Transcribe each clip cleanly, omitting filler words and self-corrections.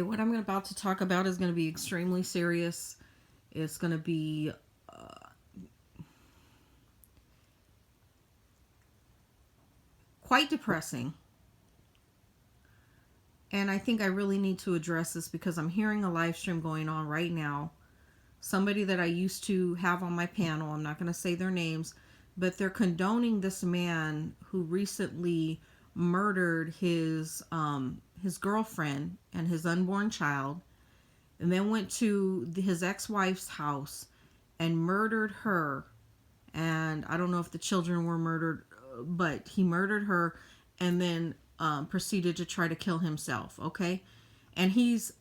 What I'm about to talk about is going to be extremely serious. It's going to be quite depressing. And I think I really need to address this because I'm hearing a live stream going on right now. Somebody that I used to have on my panel, I'm not going to say their names, but they're condoning this man who recently murdered his girlfriend and his unborn child, and then went to his ex-wife's house and murdered her. And I don't know if the children were murdered, but he murdered her and then proceeded to try to kill himself. Okay, and he's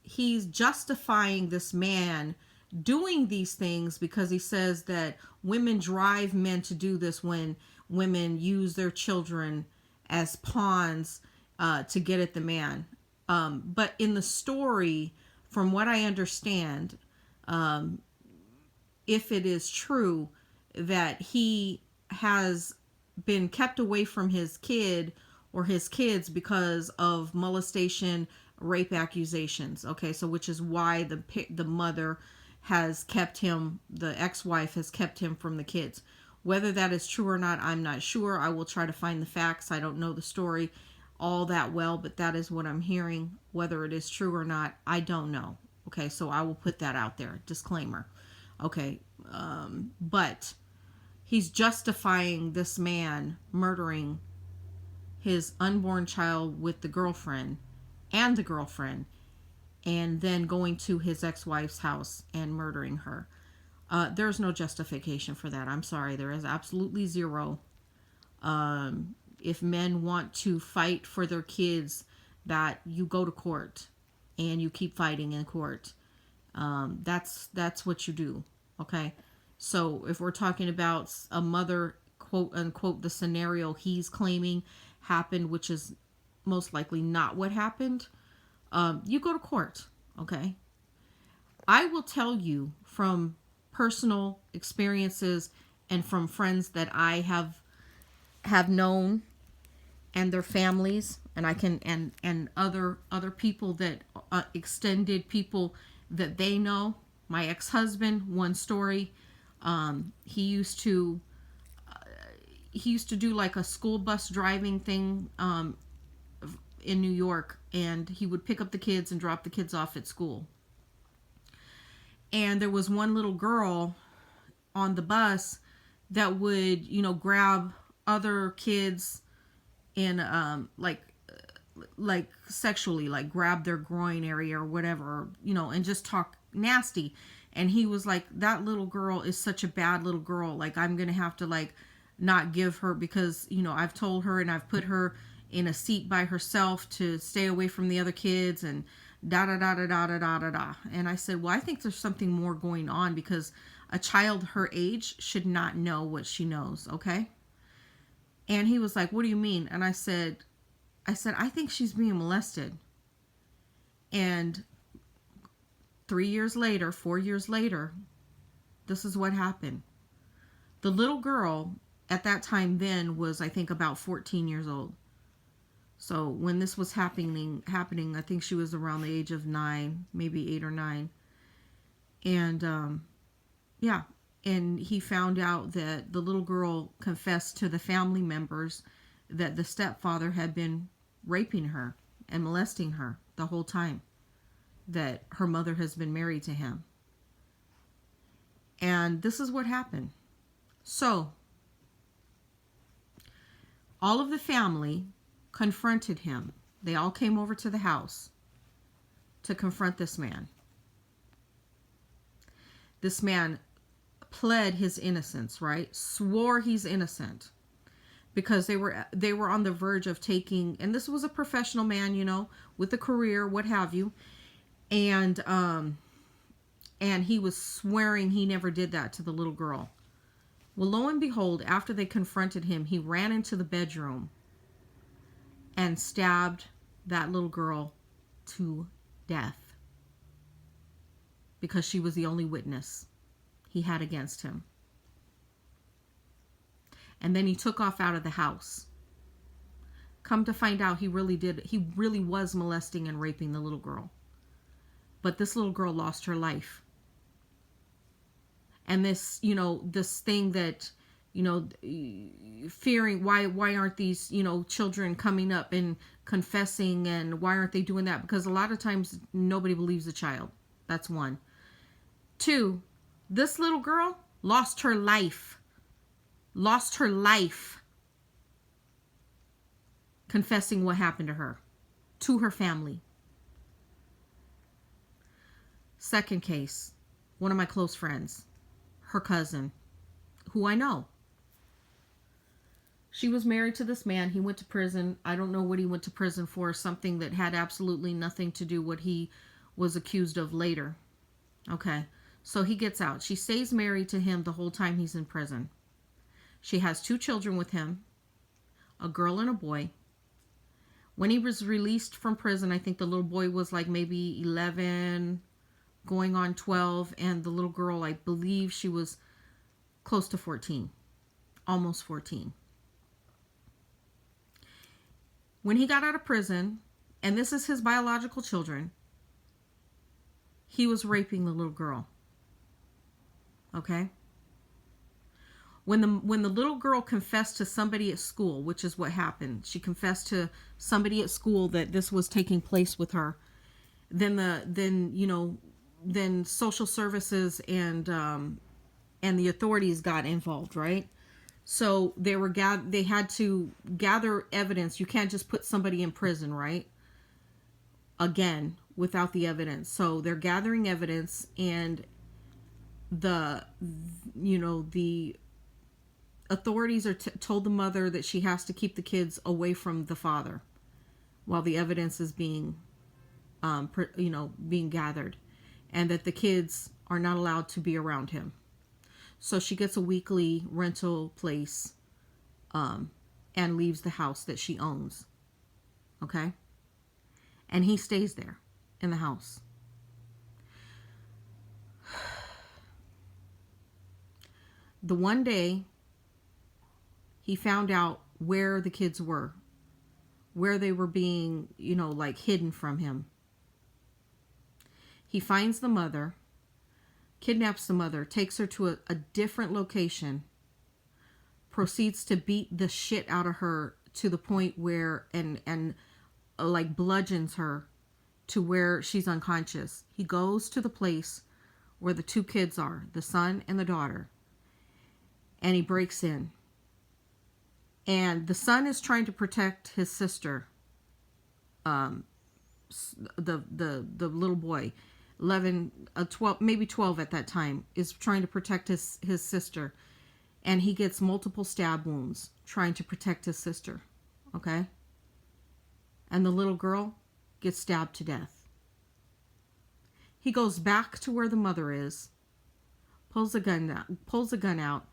justifying this man doing these things because he says that women drive men to do this when women use their children as pawns to get at the man. But in the story, from what I understand, if it is true that he has been kept away from his kid or his kids because of molestation, rape accusations. Okay, so which is why the mother has kept him, the ex-wife has kept him from the kids. Whether that is true or not, I'm not sure. I will try to find the facts. I don't know the story all that well, but that is what I'm hearing. Whether it is true or not, I don't know. Okay, so I will put that out there. Disclaimer. Okay, but he's justifying this man murdering his unborn child with the girlfriend and then going to his ex-wife's house and murdering her. There's no justification for that. I'm sorry. There is absolutely zero. If men want to fight for their kids, that you go to court and you keep fighting in court. That's what you do. Okay. So if we're talking about a mother, quote unquote, the scenario he's claiming happened, which is most likely not what happened, you go to court. Okay. I will tell you from personal experiences and from friends that I have known and their families, and I can and other people that extended people that they know. My ex-husband, one story, he used to do like a school bus driving thing in New York, and he would pick up the kids and drop the kids off at school. And there was one little girl on the bus that would, grab other kids and like sexually, like grab their groin area or whatever, and just talk nasty. And he was like, that little girl is such a bad little girl. Like, I'm going to have to like not give her because, I've told her and I've put her in a seat by herself to stay away from the other kids and da da da da da da da da da. And I said, well, I think there's something more going on because a child her age should not know what she knows. Okay. And he was like, what do you mean? And I said, I think she's being molested. And 4 years later, this is what happened. The little girl at that time then was, I think, about 14 years old. So when this was happening, I think she was around the age of 9, maybe 8 or 9. And yeah, and he found out that the little girl confessed to the family members that the stepfather had been raping her and molesting her the whole time that her mother has been married to him. And this is what happened. So all of the family confronted him. They all came over to the house to confront this man. This man pled his innocence, right? Swore he's innocent because they were on the verge of taking, and this was a professional man, with a career, what have you. And he was swearing he never did that to the little girl. Well, lo and behold, after they confronted him, he ran into the bedroom and stabbed that little girl to death because she was the only witness he had against him. And then he took off out of the house. Come to find out, he really was molesting and raping the little girl. But this little girl lost her life. And this, this thing that, fearing, why aren't these, children coming up and confessing, and why aren't they doing that? Because a lot of times nobody believes the child. That's one. Two, this little girl lost her life. Lost her life confessing what happened to her, to her family. Second case, one of my close friends, her cousin, who I know. She was married to this man. He went to prison. I don't know what he went to prison for. Something that had absolutely nothing to do what he was accused of later. Okay. So he gets out. She stays married to him the whole time he's in prison. She has 2 children with him, a girl and a boy. When he was released from prison, I think the little boy was like maybe 11, going on 12, and the little girl, I believe she was close to 14, almost 14. When he got out of prison, and this is his biological children, he was raping the little girl. Okay? When the little girl confessed to somebody at school, which is what happened, she confessed to somebody at school that this was taking place with her. Then social services and the authorities got involved, right? So they had to gather evidence. You can't just put somebody in prison, right? Again, without the evidence. So they're gathering evidence, and the authorities are told the mother that she has to keep the kids away from the father while the evidence is being gathered, and that the kids are not allowed to be around him. So she gets a weekly rental place and leaves the house that she owns. Okay? And he stays there in the house. The one day he found out where the kids were, where they were being, hidden from him. He finds the mother, kidnaps the mother, takes her to a different location, proceeds to beat the shit out of her to the point where, and bludgeons her to where she's unconscious. He goes to the place where the 2 kids are, the son and the daughter, and he breaks in. And the son is trying to protect his sister, the little boy, 11, 12, maybe 12 at that time, is trying to protect his sister. And he gets multiple stab wounds trying to protect his sister. Okay? And the little girl gets stabbed to death. He goes back to where the mother is, pulls a gun out,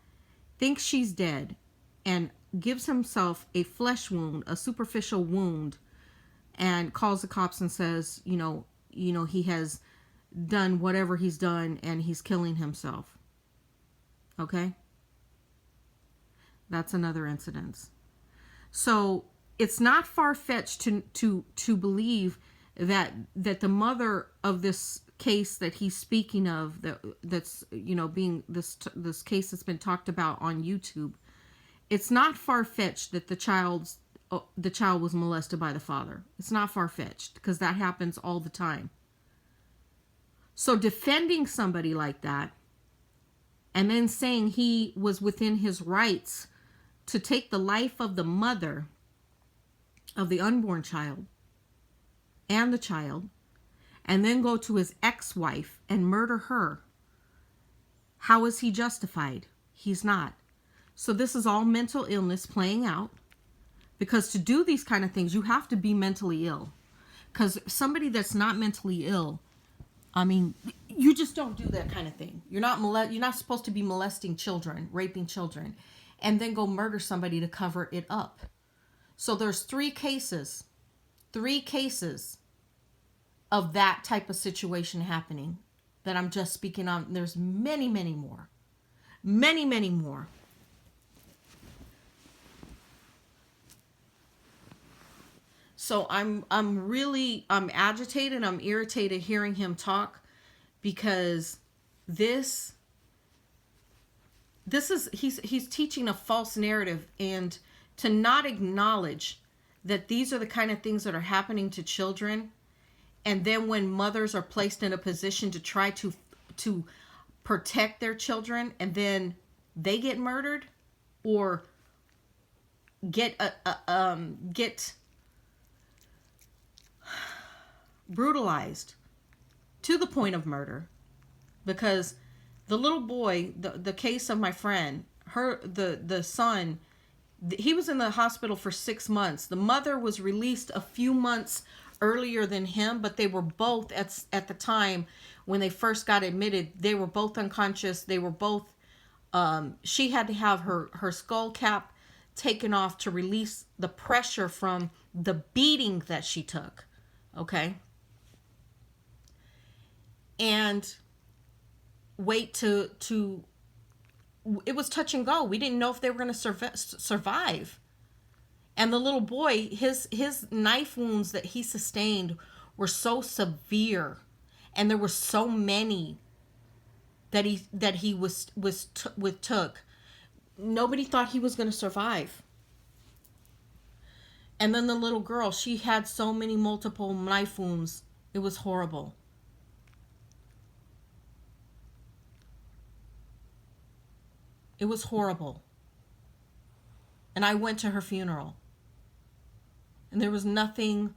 thinks she's dead, and gives himself a flesh wound, a superficial wound, and calls the cops and says, he has done whatever he's done and he's killing himself. Okay? That's another incident. So it's not far-fetched to believe that the mother of this case that he's speaking of, that's being this case that's been talked about on YouTube, it's not far-fetched that the child was molested by the father. It's not far-fetched, because that happens all the time. So defending somebody like that, and then saying he was within his rights to take the life of the mother of the unborn child and the child, and then go to his ex-wife and murder her, how is he justified? He's not. So this is all mental illness playing out, because to do these kind of things, you have to be mentally ill. Because somebody that's not mentally ill, you just don't do that kind of thing. You're not supposed to be molesting children, raping children, and then go murder somebody to cover it up. So there's 3 cases of that type of situation happening that I'm just speaking on. There's many, many more. Many, many more. So I'm agitated, I'm irritated hearing him talk, because this is he's teaching a false narrative, and to not acknowledge that these are the kind of things that are happening to children. And then when mothers are placed in a position to try to protect their children, and then they get murdered or get get brutalized to the point of murder. Because the little boy, the case of my friend, the son, he was in the hospital for 6 months. The mother was released a few months earlier than him, but they were both at the time when they first got admitted, they were both unconscious. They were both she had to have her skull cap taken off to release the pressure from the beating that she took. Okay? And wait to it was touch and go. We didn't know if they were going to survive. And the little boy, his knife wounds that he sustained were so severe, and there were so many that he took. Nobody thought he was going to survive. And then the little girl, she had so many multiple knife wounds. It was horrible. It was horrible. And I went to her funeral. And there was nothing,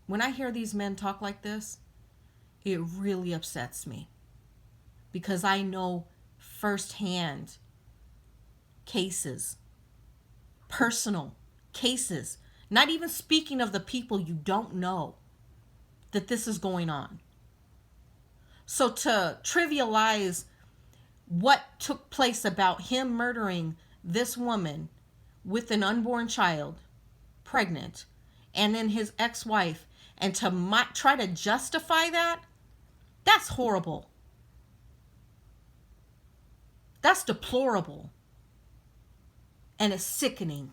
when I hear these men talk like this, it really upsets me. Because I know firsthand cases, personal cases, not even speaking of the people you don't know, that this is going on. So to trivialize what took place about him murdering this woman with an unborn child, pregnant, and then his ex-wife, and to try to justify that, that's horrible. That's deplorable. And it's sickening.